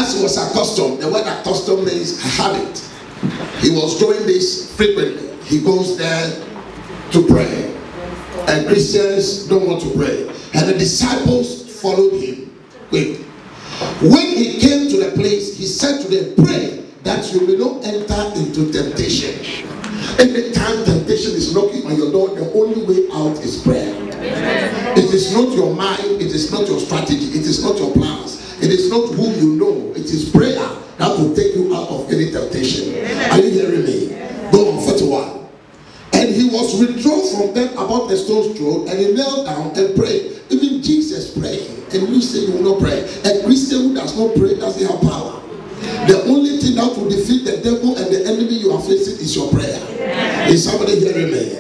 As he was accustomed, the word accustomed means habit. He was doing this frequently. He goes there to pray. And Christians don't want to pray. And the disciples followed him. Wait. When he came to the place, he said to them, pray that you may not enter into temptation. Anytime temptation is knocking on your door, the only way out is prayer. It is not your mind, it is not your strategy, it is not your plans, it is not who you know, it is prayer that will take you out of any temptation. Are you hearing me? Go on, 41. And he was withdrawn from them about the stone's throw, and he knelt down and prayed. Even Jesus praying, and you say you will not pray. A Christian who does not pray doesn't have power. The only thing that will defeat the devil and the enemy you are facing is your prayer. Is somebody hearing me?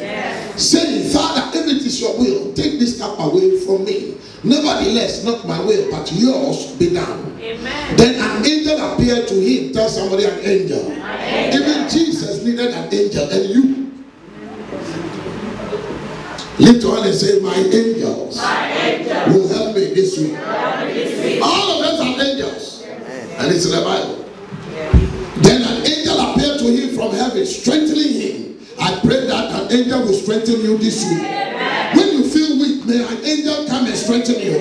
Saying, Father, if it is your will, take this cup away from me. Nevertheless, not my will, but yours be done. Amen. Then an angel appeared to him. Tell somebody, an angel. Even Jesus needed an angel, and you. Lift your hand and say, my angels will help me this week. All of them are angels. And it's in the Bible. Then an angel appeared to him from heaven, strengthening him. I pray that an angel will strengthen you this week. When you feel weak, may an angel come and strengthen you.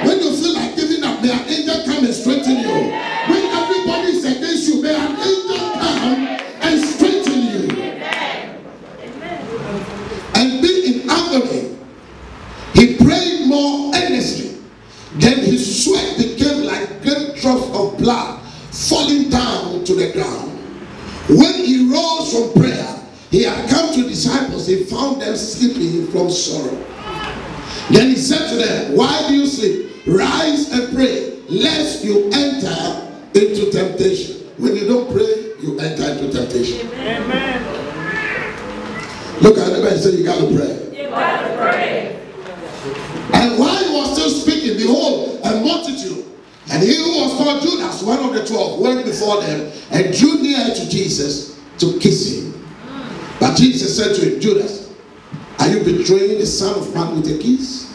When you feel like giving up, may an angel come and strengthen you. When everybody is against you, may an angel come and strengthen you. And being in agony, he prayed more earnestly. Then his sweat became like great drops of blood falling down to the ground. When he rose from prayer, he had come to disciples. He found them sleeping from sorrow. Then he said to them, why do you sleep? Rise and pray, lest you enter into temptation. When you don't pray, you enter into temptation. Amen. Look at everybody and say, you got to pray. You got to pray. And while he was still speaking, behold, a multitude. And he who was called Judas, one of the 12, went before them and drew near to Jesus to kiss him. But Jesus said to him, Judas, are you betraying the Son of Man with a kiss?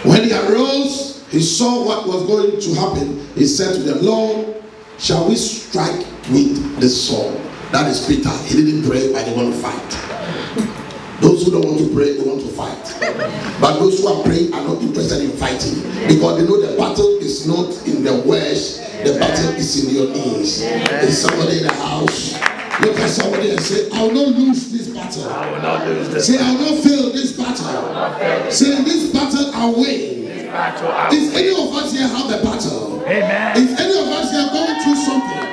When he arose, he saw what was going to happen. He said to them, Lord, shall we strike with the sword? That is Peter. He didn't pray, but they want to fight. Those who don't want to pray, they want to fight. But those who are praying are not interested in fighting, because they know the battle is not in the words, the battle is in your knees. Is somebody in the house? Look at somebody and say, I will not lose this battle. I will not lose this. Say, I will not fail this battle. Say, this battle I win. Is any of us here have the battle? Amen. Is any of us here going through something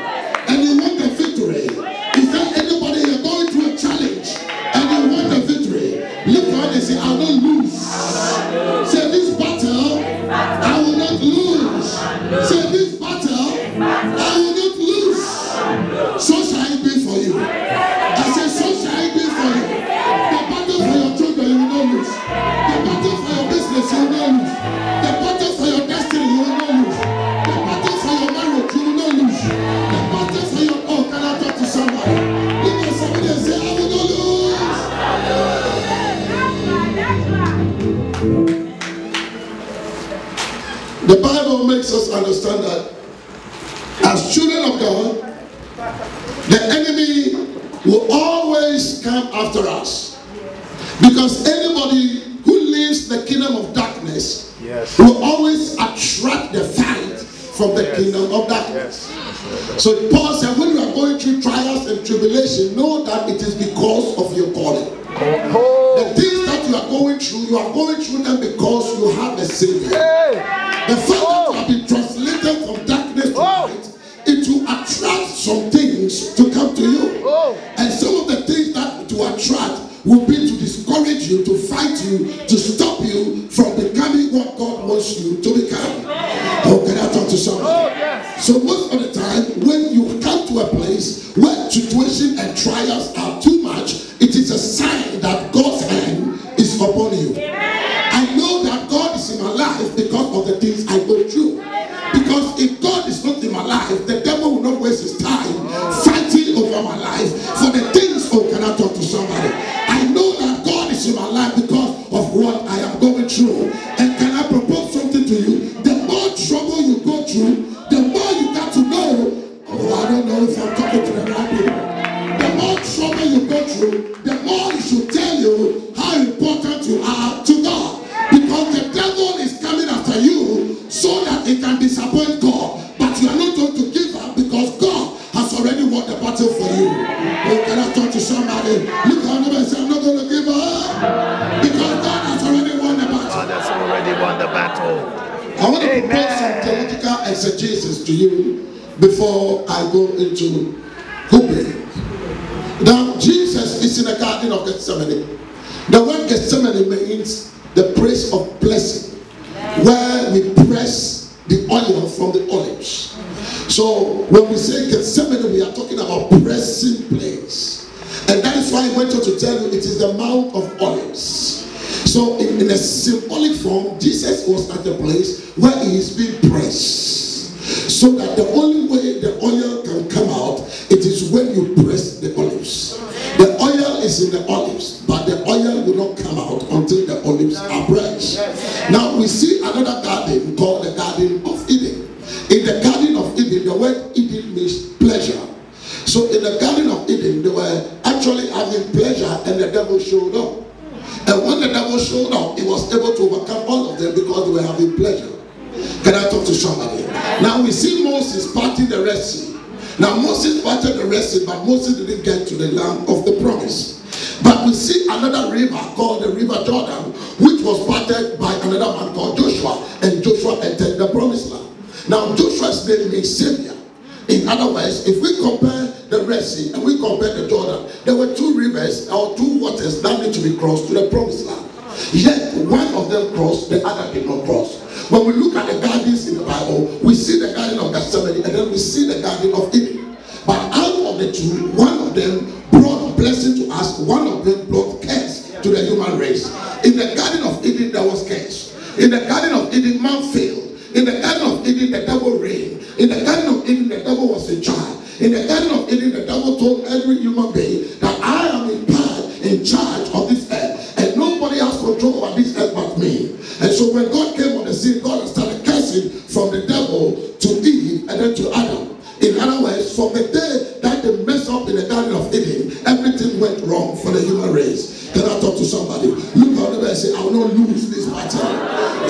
and you want the victory? Is there anybody here going through a challenge and you want the victory? Look around and say, I will not lose. Say, this battle I will not lose. Say, this battle I will not lose. So shall it be for you. I said, so shall it be for you. The battle for your children, you will not lose. The battle for your business, you will not lose. The battle for your destiny, you will not lose. The battle for your marriage, you will not lose. The battle for your can I talk to somebody? Look at somebody and say, I will not lose. The Bible makes us understand that as children of God, the enemy will always come after us, because anybody who lives the kingdom of darkness will always attract the fight from the kingdom of darkness. So Paul said, when you are going through trials and tribulation, know that it is because of your calling. The things that you are going through them because you have a Savior. The fact that you have been translated from darkness to light, it will attract some things to come to you. And some of the things that to attract will be to discourage you, to fight you, to stop you from becoming what God wants you to become. Oh, can I talk to somebody? So most of the time, when you come to a place where situation and trials are too much, it is a sign that God's hand is upon you. I know that God is in my life because of the things I go through. Because if God is not in my life, the devil will not waste his time fighting over my life for the things. Oh, can I talk to somebody? I know that God is in my life because of what I am going through. And can I propose something to you? The more trouble you go through, the more exegesis to you before I go into hooping. Now, Jesus is in the garden of Gethsemane. The word Gethsemane means the place of blessing, where we press the oil from the olives. So when we say Gethsemane, we are talking about pressing place. And that is why I went on to tell you it is the Mount of Olives. So in a symbolic form, Jesus was at the place where he is being pressed. So that the only way the oil can come out, it is when you press the olives. The oil is in the olives, but the oil will not come out until the olives are pressed. Now we see another garden called the Garden of Eden. In the Garden of Eden, the word Eden means pleasure. So in the Garden of Eden, they were actually having pleasure, and the devil showed up. And when the devil showed up, he was able to overcome all of them because they were having pleasure. Can I talk to somebody? Now we see Moses parting the Red Sea. Now Moses parted the Red Sea, but Moses didn't get to the land of the promise. But we see another river called the River Jordan, which was parted by another man called Joshua, and Joshua entered the promised land. Now Joshua's name means Savior. In other words, if we compare the Red Sea and we compare the Jordan, there were two rivers or two waters that need to be crossed to the promised land. Yet one of them crossed, the other did not cross. When we look at the gardens in the Bible, we see the Garden of Gethsemane and then we see the Garden of Eden. But out of the two, one of them brought blessing to us, one of them brought curse to the human race. In the Garden of Eden, there was curse. In the Garden of Eden, man failed. In the Garden of Eden, the devil reigned. In the Garden of Eden, the devil was in charge. In the Garden of Eden, the devil told every human being that I am in charge of this earth, and nobody has control over this earth but me. And so when God came on the scene, God started cursing from the devil to Eve and then to Adam. In other words, from the day that they messed up in the Garden of Eden, everything went wrong for the human race. Can I talk to somebody? Look out there and say, I will not lose this battle.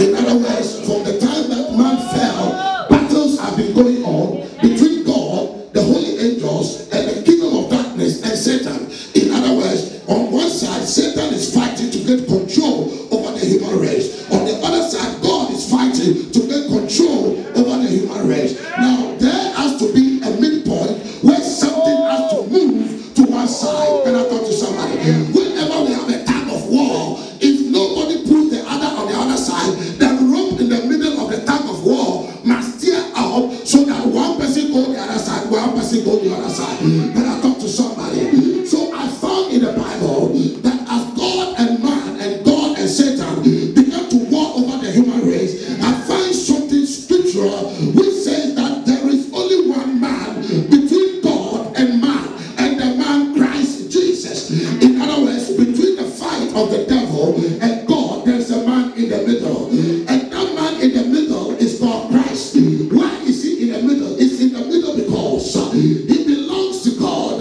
In other words, from the time that man fell, battles have been going on between God, the holy angels, and the kingdom of darkness and Satan. In other words, on one side, Satan is fighting to get control over the human race. On the other side, God is fighting to get control over the human race. Now, there has to be a midpoint where something has to move to one side. Can I talk to somebody? Whenever we have a tug of war, if nobody pulls the other on the other side, the rope in the middle of the tug of war must steer out so that one person goes the other side, one person goes the other side. Can I talk to somebody? So I found in the Bible that as God and man and God and Satan began to war over the human race, I find something scriptural which says that there is only one man between God and the man Christ Jesus. In other words, between the fight of the devil and God, there's a man in the middle. And that man in the middle is called Christ. Why is he in the middle? It's in the middle because he belongs to God,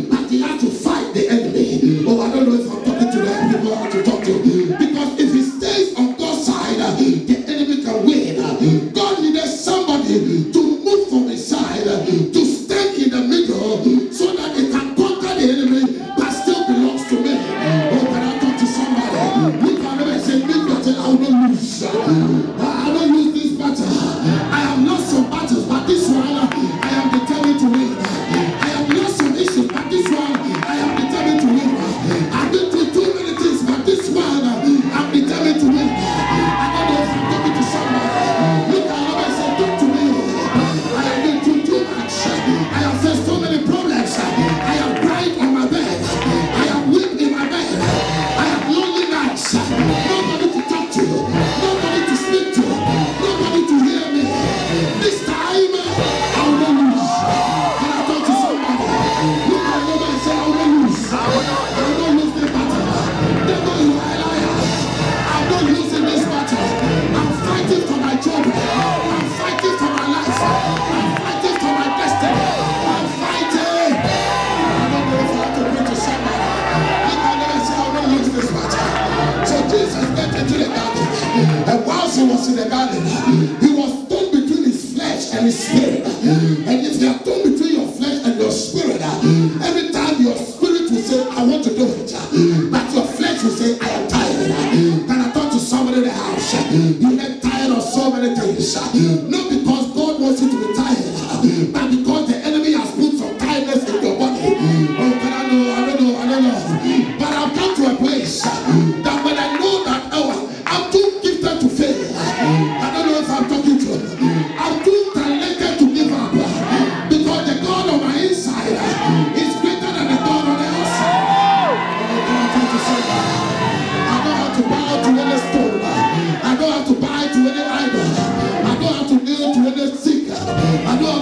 but he had to fight the enemy. Oh, I don't know if I'm talking to the people I have to talk to. Because if he stays on God's side, the enemy can win. God needed somebody to move from his side, to stand in the middle, so that he can conquer the enemy, but still belongs to me. Oh, can I talk to somebody? Look at me and say, this battle I will not lose. I will not lose this battle. I have lost some battles, but this one I am determined to win. I have lost some issues, but this one I am determined to win. I've been through too many things, but this one I'm determined to win. I don't know if I'm talking to somebody. Look at me and say, talk to me. I have been through too much. I have faced so many problems. I have cried on my bed. I have wept in my bed. I have lonely nights. Nobody to talk to. Nobody to speak to. Nobody to hear me. This time, I will not lose. Can I talk to somebody? Look at me and say, I will not lose. I will not lose this battle. Devil, you are a liar. I'm not losing this battle. I'm fighting for my children. I'm fighting for my life. I'm fighting for my destiny. I'm fighting. I don't know if I have to preach to somebody. Look at me and say, I will not lose this battle. So Jesus went into the garden. And whilst he was in the garden, he was torn between his flesh and his spirit. And if you are torn between your flesh and your spirit, every time your spirit will say, I want to do it, but your flesh will say, I am tired. Can I talk to somebody in the house? You get tired of so many things. Not because God wants you to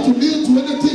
have to kneel to anything